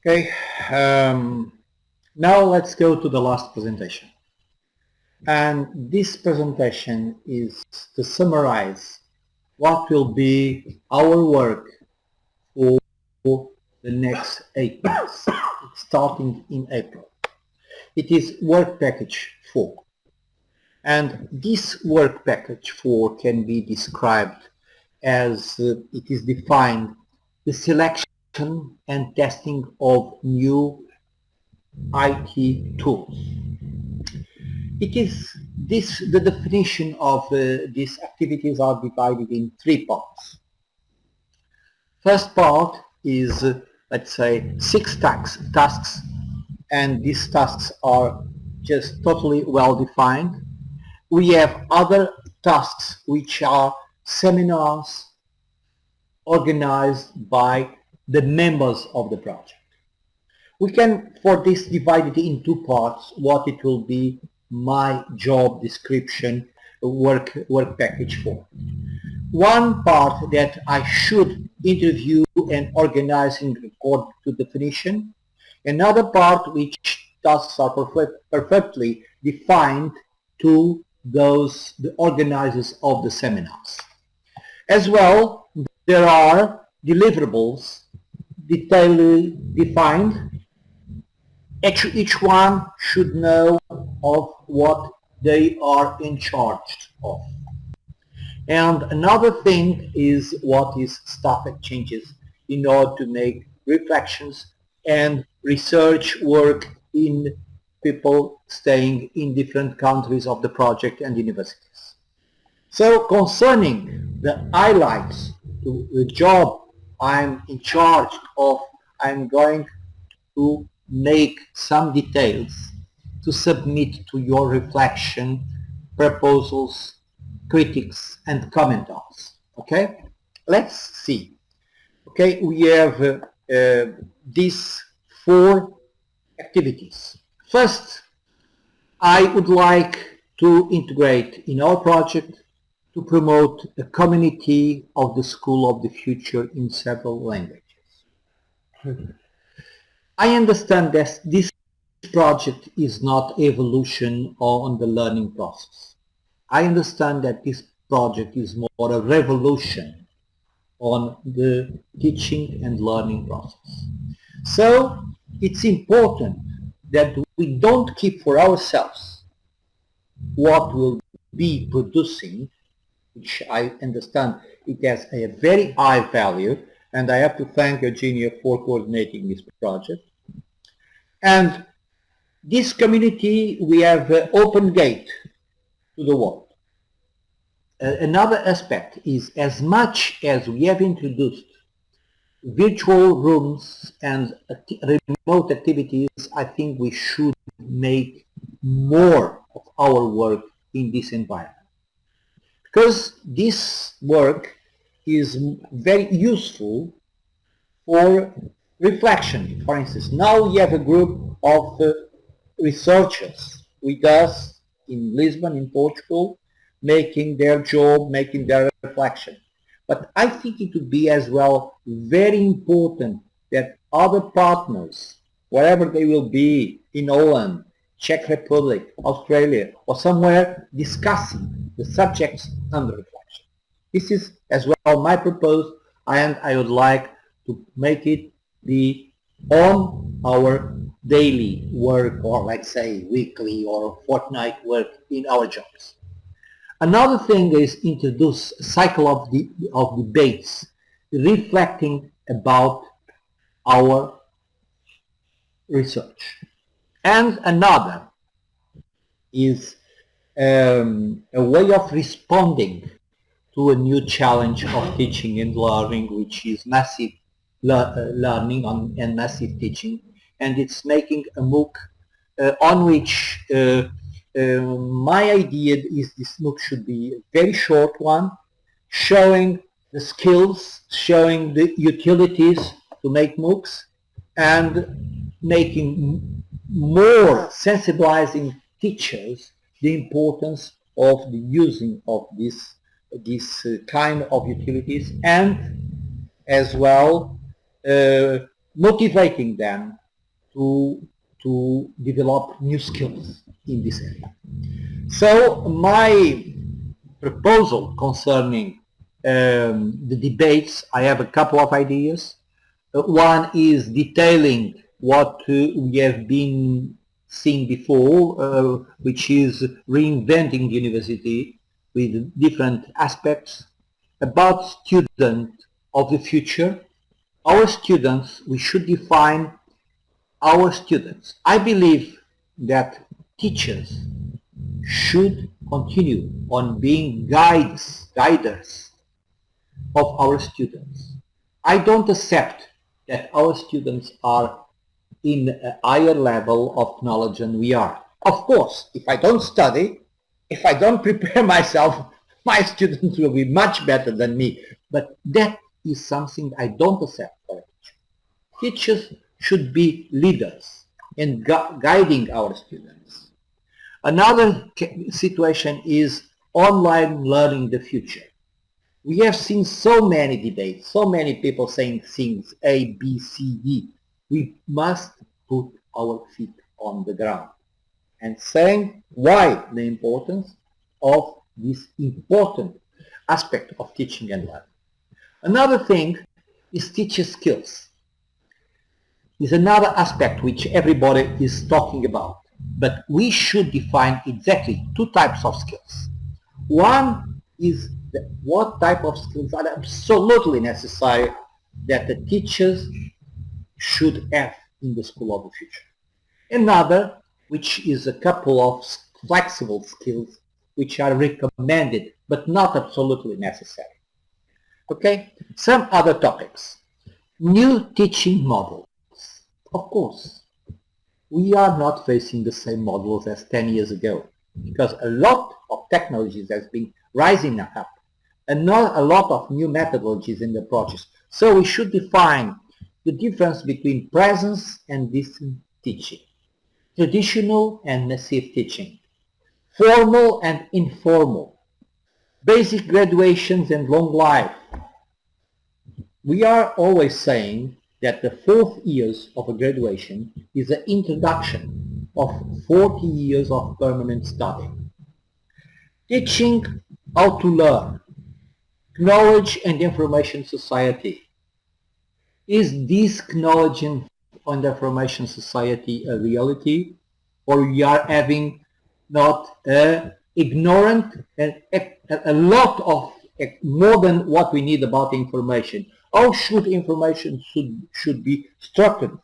Okay, now let's go to the last presentation. And this presentation is to summarize what will be our work for the next 8 months, starting in April. It is work package 4. And this work package 4 can be described as it is defined the selection and testing of new IT tools. It is the definition of these activities are divided in 3 parts. First part is, let's say, 6 tasks, and these tasks are just totally well defined. We have other tasks which are seminars organized by the members of the project. We can, for this, divide it in 2 parts, what it will be my job description work package for. One part that I should interview and organize in according to definition. Another part which tasks are perfectly defined to the organizers of the seminars. As well, there are deliverables detailedly defined. Each one should know of what they are in charge of. And another thing is what is staff exchanges in order to make reflections and research work in people staying in different countries of the project and universities. So concerning the highlights, the job I'm in charge of, I'm going to make some details to submit to your reflection, proposals, critics and commentars. Okay, let's see. Okay, we have these 4 activities. First, I would like to integrate in our project to promote a community of the School of the Future in several languages. I understand that this project is not evolution on the learning process. I understand that this project is more a revolution on the teaching and learning process. So it's important that we don't keep for ourselves what will be producing, which I understand it has a very high value, and I have to thank Eugenia for coordinating this project. And this community, we have an open gate to the world. Another aspect is, as much as we have introduced virtual rooms and remote activities, I think we should make more of our work in this environment. Because this work is very useful for reflection. For instance, now we have a group of researchers with us in Lisbon, in Portugal, making their job, making their reflection. But I think it would be as well very important that other partners, wherever they will be, in Holland, Czech Republic, Australia, or somewhere, discussing the subjects under reflection. This is as well my proposal, and I would like to make it be on our daily work, or let's say weekly or fortnight work in our jobs. Another thing is introduce a cycle of debates reflecting about our research. And another is a way of responding to a new challenge of teaching and learning, which is massive learning and massive teaching, and it's making a MOOC on which my idea is this MOOC should be a very short one, showing the skills, showing the utilities to make MOOCs, and making more sensibilizing teachers the importance of the using of this kind of utilities, and as well motivating them to develop new skills in this area. So my proposal concerning the debates, I have a couple of ideas. One is detailing what we have been seeing before, which is reinventing the university with different aspects. About students of the future, our students, we should define our students. I believe that teachers should continue on being guiders of our students. I don't accept that our students are in a higher level of knowledge than we are. Of course, if I don't study, if I don't prepare myself, my students will be much better than me. But that is something I don't accept for a teacher. Teachers should be leaders in guiding our students. Another situation is online learning in the future. We have seen so many debates, so many people saying things A, B, C, D. We must put our feet on the ground and saying why the importance of this important aspect of teaching and learning. Another thing is teacher skills. Is another aspect which everybody is talking about, but we should define exactly two types of skills. One is what type of skills are absolutely necessary that the teachers should have in the school of the future. Another, which is a couple of flexible skills which are recommended but not absolutely necessary. Okay, some other topics. New teaching models. Of course, we are not facing the same models as 10 years ago because a lot of technologies has been rising up and not a lot of new methodologies in the projects. So we should define the difference between presence and distance teaching, traditional and massive teaching, formal and informal, basic graduations and long life. We are always saying that the 4th years of a graduation is the introduction of 40 years of permanent study. Teaching how to learn, knowledge and information society. Is this knowledge and information society a reality, or we are having not ignorant and a lot of more than what we need about information? How should information should be structured?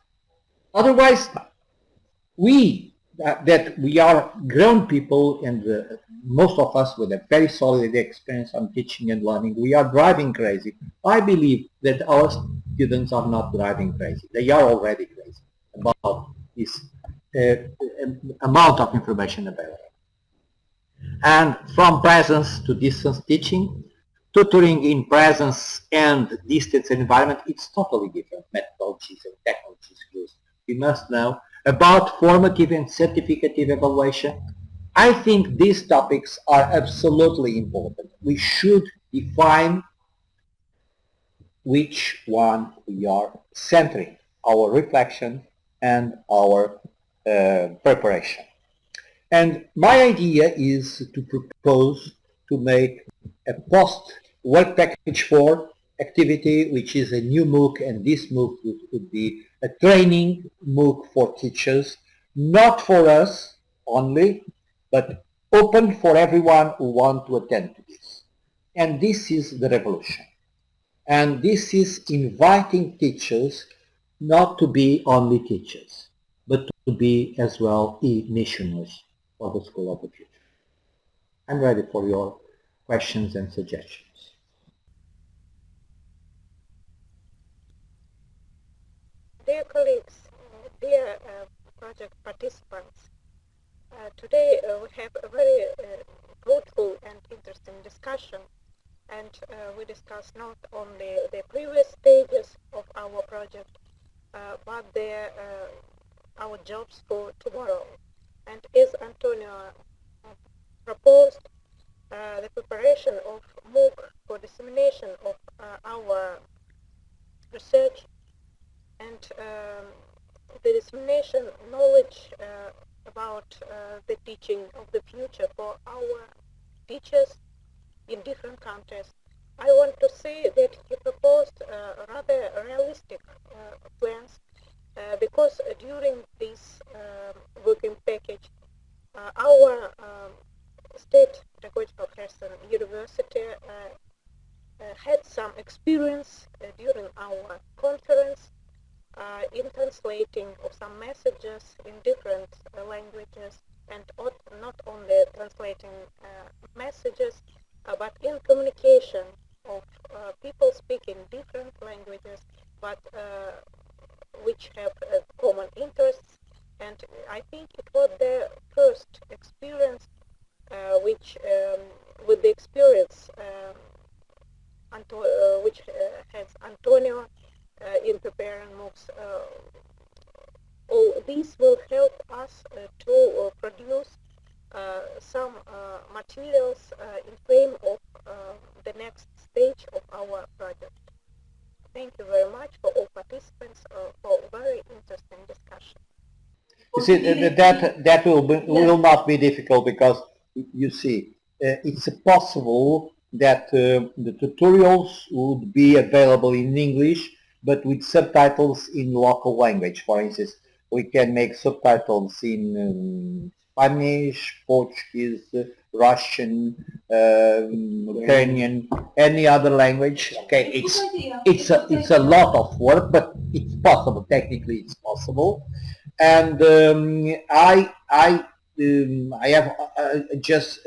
Otherwise, that we are grown people and most of us with a very solid experience on teaching and learning, we are driving crazy. I believe that our students are not driving crazy. They are already crazy about this amount of information available. And from presence to distance teaching, tutoring in presence and distance environment, it's totally different methodologies and technologies used. We must know about formative and certificative evaluation. I think these topics are absolutely important. We should define which one we are centering our reflection and our preparation. And my idea is to propose to make a post-work package 4 activity, which is a new MOOC, and this MOOC would be a training MOOC for teachers, not for us only, but open for everyone who want to attend to this. And this is the revolution. And this is inviting teachers not to be only teachers, but to be as well e-missionaries for the School of the Future. I'm ready for your questions and suggestions. Dear colleagues, dear project participants, today we have a very fruitful and interesting discussion, and we discussed not only the previous stages of our project, but our jobs for tomorrow. And as Antonio proposed, the preparation of MOOC for dissemination of our research and the dissemination knowledge about the teaching of the future for our teachers in different countries. I want to say that he proposed rather realistic plans because during this working package, our State Pedagogical Kherson University had some experience during our conference in translating of some messages in different languages, and not only translating messages, but in communication of people speaking different languages, but which have common interests. And I think it was the first experience which, with the experience which has António in preparing MOOCs. All these will help us to produce some materials in frame of the next stage of our project. Thank you very much for all participants for very interesting discussion. You see, that will not be difficult because you see, it's possible that the tutorials would be available in English, but with subtitles in local language. For instance, we can make subtitles in Spanish, Portuguese, Russian, Ukrainian, any other language. Okay, it's a lot of work, but it's possible. Technically, it's possible. And I have just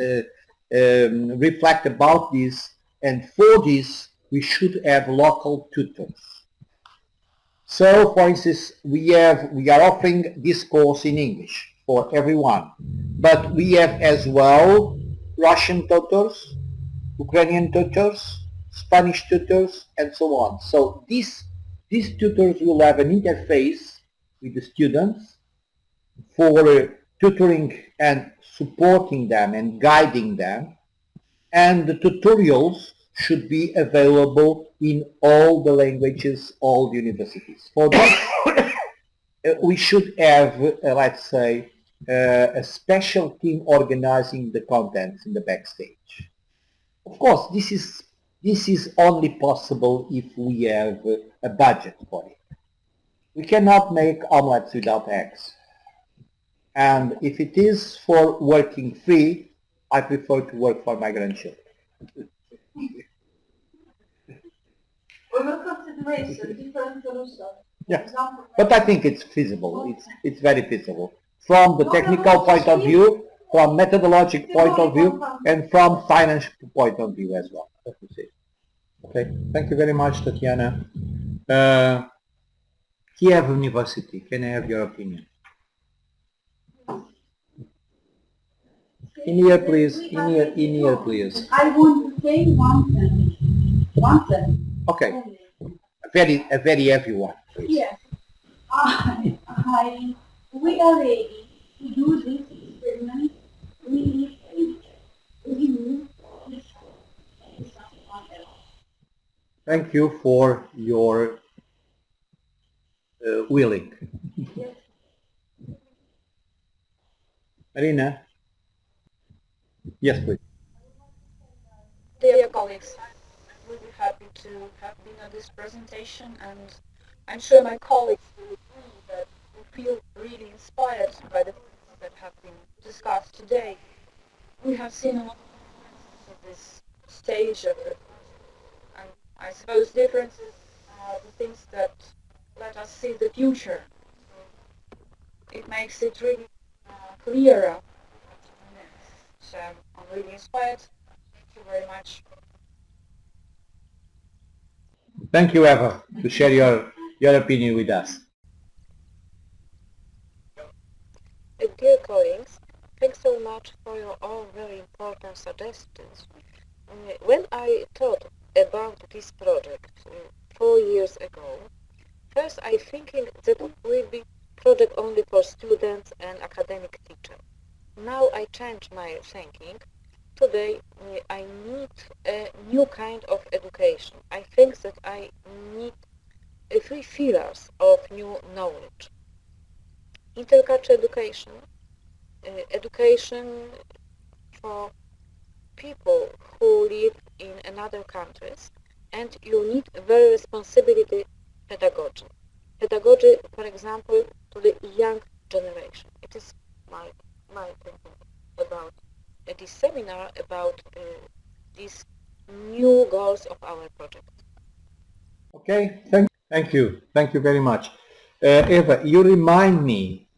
reflect about this, and for this we should have local tutors. So, for instance, we are offering this course in English for everyone, but we have as well Russian tutors, Ukrainian tutors, Spanish tutors, and so on. So these tutors will have an interface with the students for tutoring and supporting them and guiding them, and the tutorials should be available in all the languages, all the universities. For that, we should have, let's say, a special team organizing the contents in the backstage. Of course, this is only possible if we have a budget for it. We cannot make omelets without eggs. And if it is for working free, I prefer to work for my grandchildren. We will consider different solutions. Yeah, but I think it's feasible. It's very feasible from the technical point of view, from methodological point of view, and from financial point of view as well. Okay, thank you very much, Tatiana. Kiev University, can I have your opinion? In here, please. In here, please. I want to say one thing. One thing. Okay. A very heavy one, please. Yes. We are ready to do this experiment. We need Thank you for your willing. Yes. Marina? Yes, please. Dear colleagues, I'm really happy to have been at this presentation, and I'm sure my colleagues will agree that we feel really inspired by the things that have been discussed today. We have seen a lot of differences at this stage of it, and I suppose differences are the things that let us see the future. It makes it really clearer. So I'm really inspired. Thank you very much. Thank you, Eva, to share your opinion with us. Dear colleagues, thanks so much for your all very important suggestions. When I thought about this project 4 years ago, first I thinking that it will be project only for students and academic teachers. Now I changed my thinking. Today I need a new kind of education. I think that I need three pillars of new knowledge. Intercultural education, education for people who live in another countries, and you need very responsibility pedagogy. Pedagogy, for example, to the young generation. It is my thinking about this seminar, about these new goals of our project. Okay, thank you very much. Eva, you remind me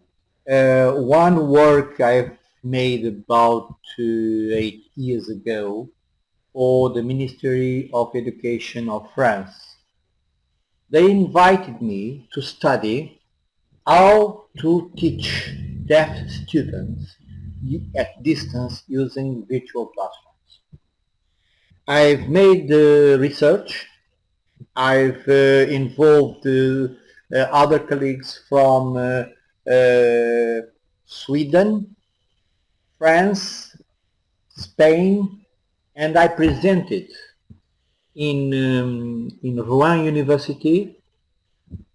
one work I've made about 8 years ago for the Ministry of Education of France. They invited me to study how to teach deaf students at distance using virtual classrooms. I've made research. I've involved other colleagues from Sweden, France, Spain, and I presented in Rouen University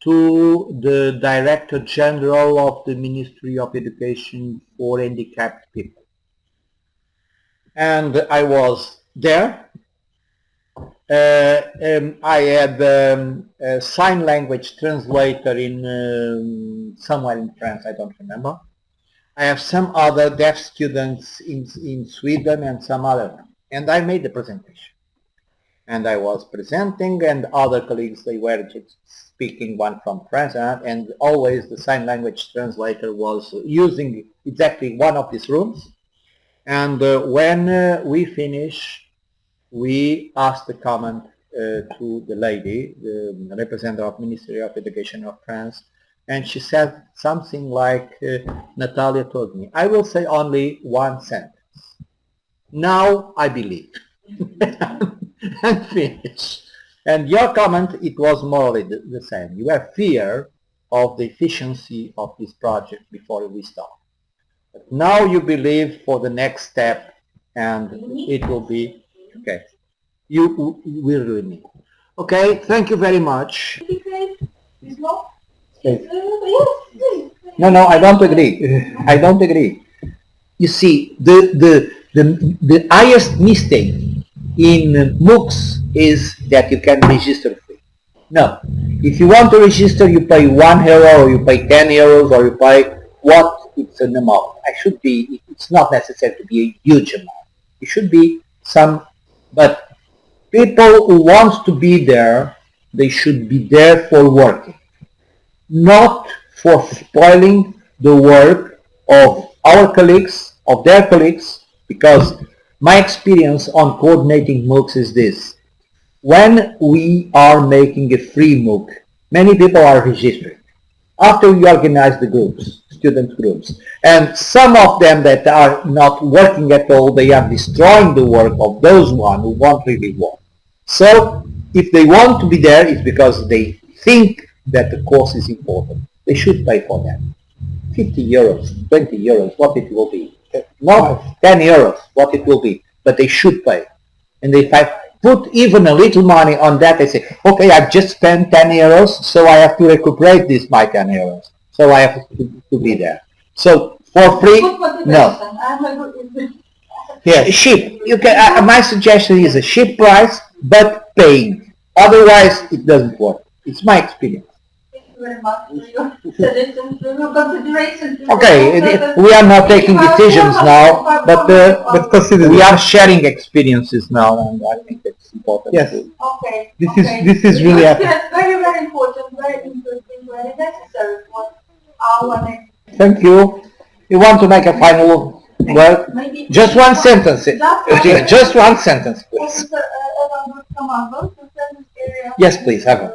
to the Director General of the Ministry of Education for Handicapped People. And I was there. I had a sign language translator in somewhere in France, I don't remember. I have some other deaf students in Sweden and some other, and I made the presentation. And I was presenting, and other colleagues, they were just speaking, one from France, and always the sign language translator was using exactly one of these rooms. And when we finish, we asked the comment to the lady, the representative of Ministry of Education of France, and she said something like, Natalia told me, I will say only one sentence. Now I believe. And finish. And your comment, it was more or less the same. You have fear of the efficiency of this project before we start. But now you believe for the next step, and it will be okay. You will really need. Okay, thank you very much. No, I don't agree. I don't agree. You see, the highest mistake in MOOCs is that you can register free. No. If you want to register, you pay €1 or you pay €10 or you pay what it's an amount. It's not necessary to be a huge amount. It should be some, but people who want to be there, they should be there for working, not for spoiling the work of our colleagues, of their colleagues, because my experience on coordinating MOOCs is this. When we are making a free MOOC, many people are registered. After we organize the groups, student groups, and some of them that are not working at all, they are destroying the work of those one who won't really work. So if they want to be there, it's because they think that the course is important. They should pay for that. €50, €20, what it will be. Not €10, what it will be. But they should pay. And if I put even a little money on that, I say, okay, I've just spent €10, so I have to recuperate this by €10. So I have to be there. So for free, no. Yeah, cheap. You can. My suggestion is a cheap price, but paying. Otherwise, it doesn't work. It's my experience. Thank you very much for your suggestions, for your considerations. Okay, we are not taking decisions now, but consider we are sharing experiences now, and I think it's important. Yes. Okay. This is really yes, very, very important, very interesting, very necessary for our next. Thank you. You want to make a final word? Maybe Just one sentence. Just one sentence, please. Officer, Yes, please, have a.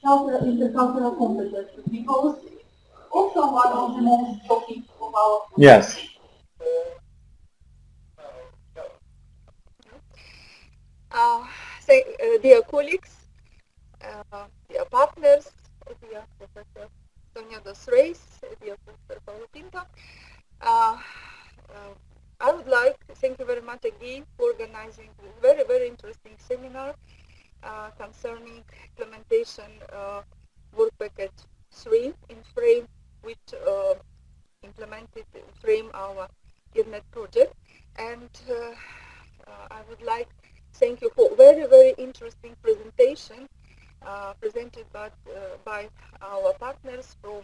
Intercultural competences, because also one of the most topics of our. Yes. Dear colleagues, dear partners, dear Professor António dos Reis, dear Professor Paulo Pinto, I would like to thank you very much again for organizing this very, very interesting seminar. concerning implementation work package 3 in frame, which implemented in frame our IRNet project. And I would like to thank you for very interesting presentation presented by our partners from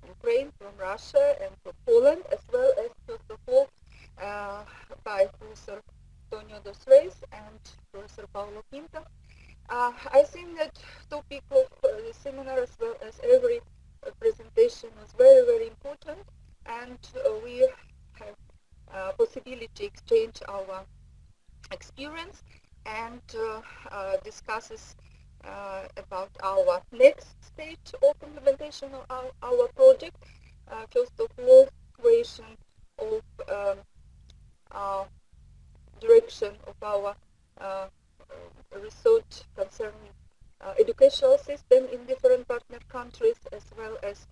Ukraine, from Russia, and from Poland, as well as first of all by Professor António dos Reis and Professor Paulo Quinta. I think that topic of the seminar, as well as every presentation, was very important, and we have possibility to exchange our experience and discusses about our next stage of implementation of our project. First of all, creation of direction of our research concerning educational system in different partner countries, as well as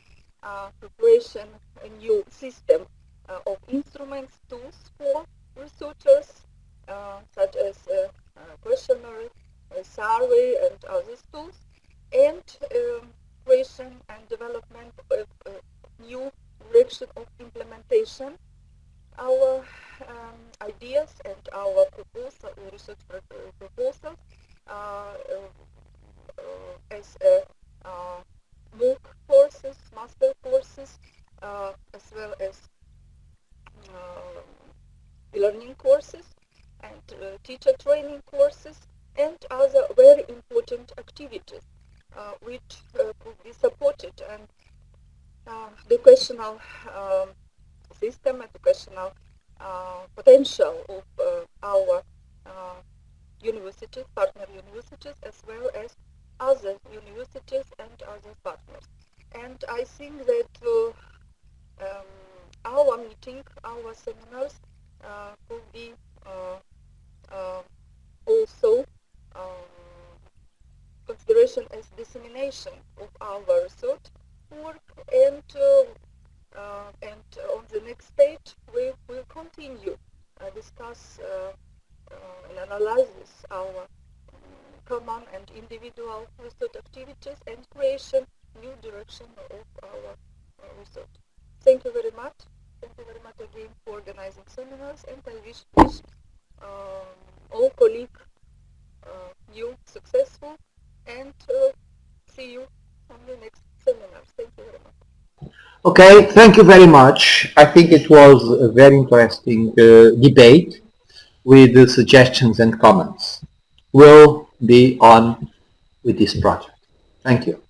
preparation a new system of instruments, tools for researchers, such as questionnaire, survey, and other tools, and creation and development of new direction of implementation. Our ideas and our research proposals as MOOC courses, master courses, as well as learning courses and teacher training courses, and other very important activities which could be supported, and educational system, educational potential of our universities, partner universities, as well as other universities and other partners. And I think that our meeting, our seminars could be also consideration as dissemination of our research work, and on the next stage we will continue discuss and analyze our common and individual research activities and creation new direction of our research. Thank you very much. Thank you very much again for organizing seminars, and I wish all colleagues you successful, and see you on the next seminars. Thank you very much. Okay, thank you very much. I think it was a very interesting debate with the suggestions and comments. We'll be on with this project. Thank you.